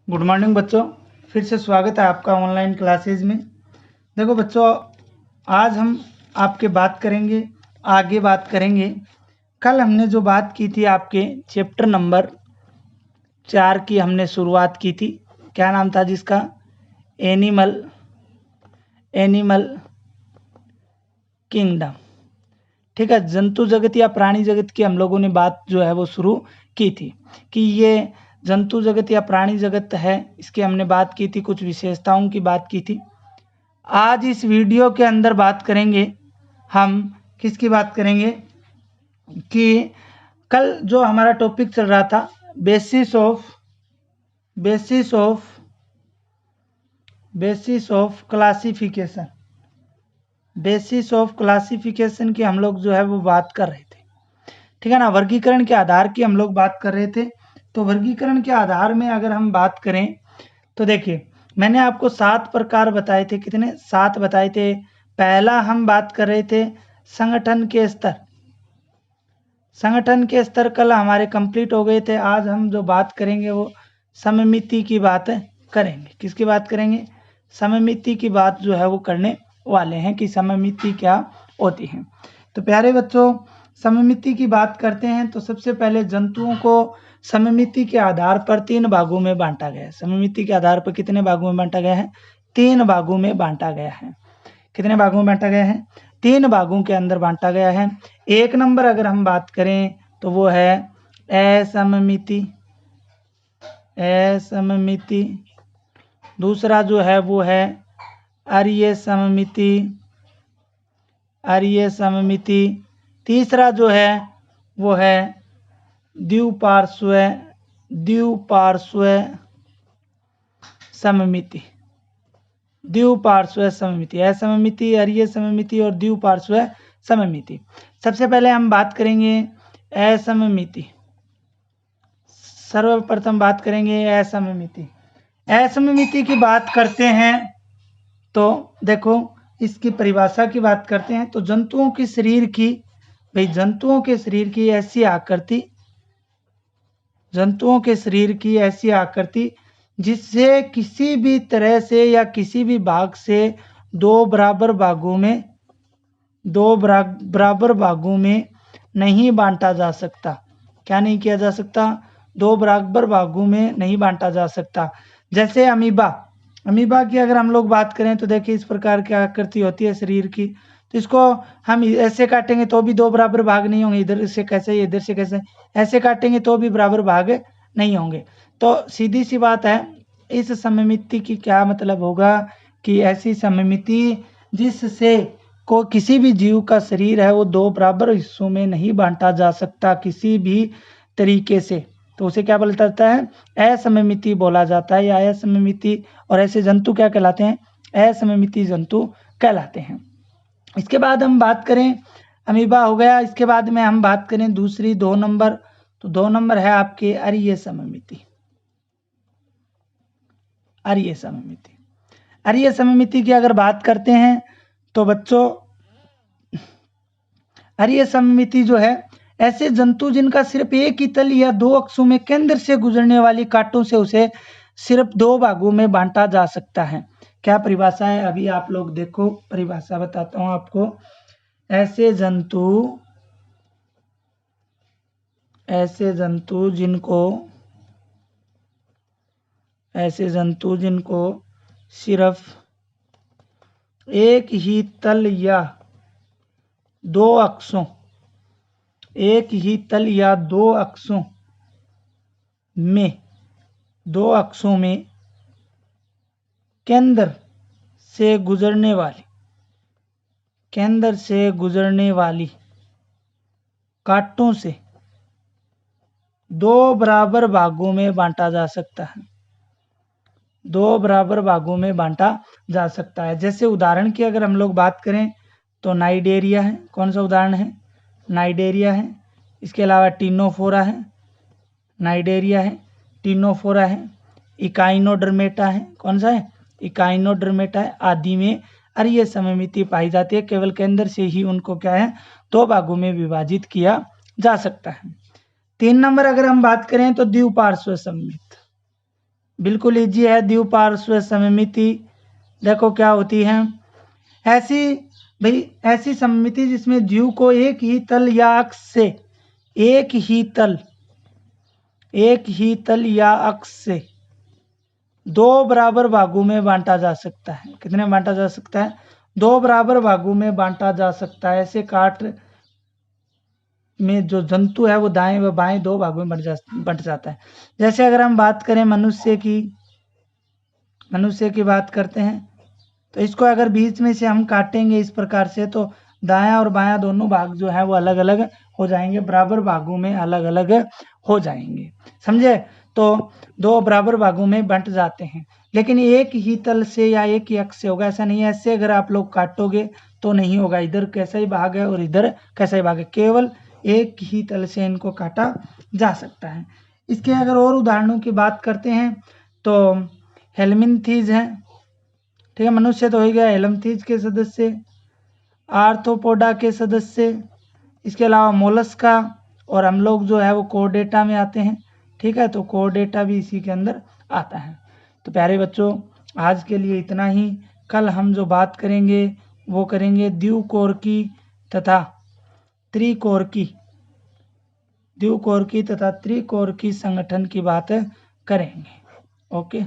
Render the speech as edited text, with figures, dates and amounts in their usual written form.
Good morning बच्चों, फिर से स्वागत है आपका ऑनलाइन क्लासेज में। देखो बच्चों, आज हम आगे बात करेंगे। कल हमने जो बात की थी आपके चैप्टर नंबर 4 की हमने शुरुआत की थी। क्या नाम था जिसका? Animal kingdom. ठीक है, जंतु जगत या प्राणी जगत की हम लोगों ने बात जो है वो शुरू की थी कि ये जंतु जगत या प्राणी जगत है, इसकी हमने बात की थी, कुछ विशेषताओं की बात की थी। आज इस वीडियो के अंदर बात करेंगे हम, किसकी बात करेंगे कि कल जो हमारा टॉपिक चल रहा था बेसिस ऑफ क्लासिफिकेशन की हम लोग जो है वो बात कर रहे थे। ठीक है ना, वर्गीकरण के आधार की हम लोग बात कर रहे थे। तो वर्गीकरण के आधार में अगर हम बात करें तो देखिए, मैंने आपको 7 प्रकार बताए थे। कितने? 7 बताए थे। पहला हम बात कर रहे थे संगठन के स्तर कल हमारे कंप्लीट हो गए थे। आज हम जो बात करेंगे वो सममिति की बात करेंगे। किसकी बात करेंगे? सममिति की बात जो है वो करने वाले हैं कि सममिति क्या होती है। तो प्यारे बच्चों, सममिति की बात करते हैं तो सबसे पहले जंतुओं को सममिति के आधार पर 3 भागों में बांटा गया है। सममिति के आधार पर कितने भागों में बांटा गया है? 3 भागों में बांटा गया है। कितने भागों में बांटा गया है? 3 भागों के अंदर बांटा गया है। एक नंबर अगर हम बात करें तो वो है असममिति। दूसरा जो है वो है अरीय सममिति। तीसरा जो है वो है द्विपार्श्व सममिति। असममिति, अरीय सममिति और द्विपार्श्व सममिति। सबसे पहले हम बात करेंगे असममिति। सर्वप्रथम बात करेंगे असममिति की बात करते हैं तो देखो, इसकी परिभाषा की बात करते हैं तो जंतुओं के शरीर की ऐसी आकृति जिससे किसी भी तरह से या किसी भी भाग से दो बराबर भागों में नहीं बांटा जा सकता। क्या नहीं किया जा सकता? 2 बराबर भागों में नहीं बांटा जा सकता। जैसे अमीबा की अगर हम लोग बात करें तो देखिए, इस प्रकार की आकृति होती है शरीर की। तो इसको हम ऐसे काटेंगे तो भी 2 बराबर भाग नहीं होंगे। इधर से कैसे, ऐसे काटेंगे तो भी बराबर भाग नहीं होंगे। तो सीधी सी बात है, इस सममिति की क्या मतलब होगा कि ऐसी सममिति जिससे को किसी भी जीव का शरीर है वो 2 बराबर हिस्सों में नहीं बांटा जा सकता किसी भी तरीके से, तो उसे क्या बोला जाता है? असममिति बोला जाता है, या असममिति। और ऐसे जंतु क्या कहलाते हैं? असममिति जंतु कहलाते हैं। इसके बाद हम बात करें, अमीबा हो गया। इसके बाद में हम बात करें दूसरी 2 नंबर, तो 2 नंबर है आपके अरीय सममिति की अगर बात करते हैं तो बच्चों, अरीय सममिति जो है, ऐसे जंतु जिनका सिर्फ एक ही तल या 2 अक्षों में केंद्र से गुजरने वाली कांटों से उसे सिर्फ 2 भागों में बांटा जा सकता है। क्या परिभाषा है? अभी आप लोग देखो, परिभाषा बताता हूं आपको। ऐसे जंतु जिनको सिर्फ एक ही तल या 2 अक्षों में केंद्र से गुजरने वाली कांटों से 2 बराबर भागों में बांटा जा सकता है। 2 बराबर भागों में बांटा जा सकता है। जैसे उदाहरण की अगर हम लोग बात करें तो नाइडेरिया है। कौन सा उदाहरण है? नाइडेरिया है। इसके अलावा टिनोफोरा है, नाइडेरिया है, टिनोफोरा है, इकाइनोडर्मेटा है। कौन सा है? इकाइनोडर्मेटा है। आदि में अरीय सममिति पाई जाती है। केवल केंद्र से ही उनको क्या है? 2 भागों में विभाजित किया जा सकता है। 3 नंबर अगर हम बात करें तो द्विपार्श्व सममित। बिल्कुल इजी है। द्विपार्श्व सममिति देखो क्या होती है, ऐसी सममिति जिसमें द्वि को एक ही तल या अक्ष से एक ही तल या अक्ष से दो बराबर भागों में बांटा जा सकता है। कितने में बांटा जा सकता है? दो बराबर भागों में बांटा जा सकता है। ऐसे काट में जो जंतु है वो दाएं व बाएं दो भागों में बंट जाता है। जैसे अगर हम बात करें मनुष्य की बात करते हैं, तो इसको अगर बीच में से हम काटेंगे इस प्रकार से, तो दायां और बायां दोनों भाग जो है वो अलग अलग हो जाएंगे, बराबर भागों में अलग अलग हो जाएंगे। समझे? तो दो बराबर भागों में बंट जाते हैं, लेकिन एक ही तल से या एक ही अक्ष से होगा ऐसा नहीं है। ऐसे अगर आप लोग काटोगे तो नहीं होगा, इधर कैसा ही भाग है और इधर कैसा ही भाग है, केवल एक ही तल से इनको काटा जा सकता है। इसके अगर और उदाहरणों की बात करते हैं तो हेलमिंथीज है, ठीक है, मनुष्य तो हो गया, हेलमिंथीज के सदस्य, आर्थ्रोपोडा के सदस्य, इसके अलावा मोलस्का, और हम लोग जो है वो कोर्डेटा में आते हैं। ठीक है, तो कोर्डेटा भी इसी के अंदर आता है। तो प्यारे बच्चों, आज के लिए इतना ही। कल हम जो बात करेंगे वो करेंगे द्विकोरकी तथा त्रिकोरकी संगठन की बात करेंगे। ओके।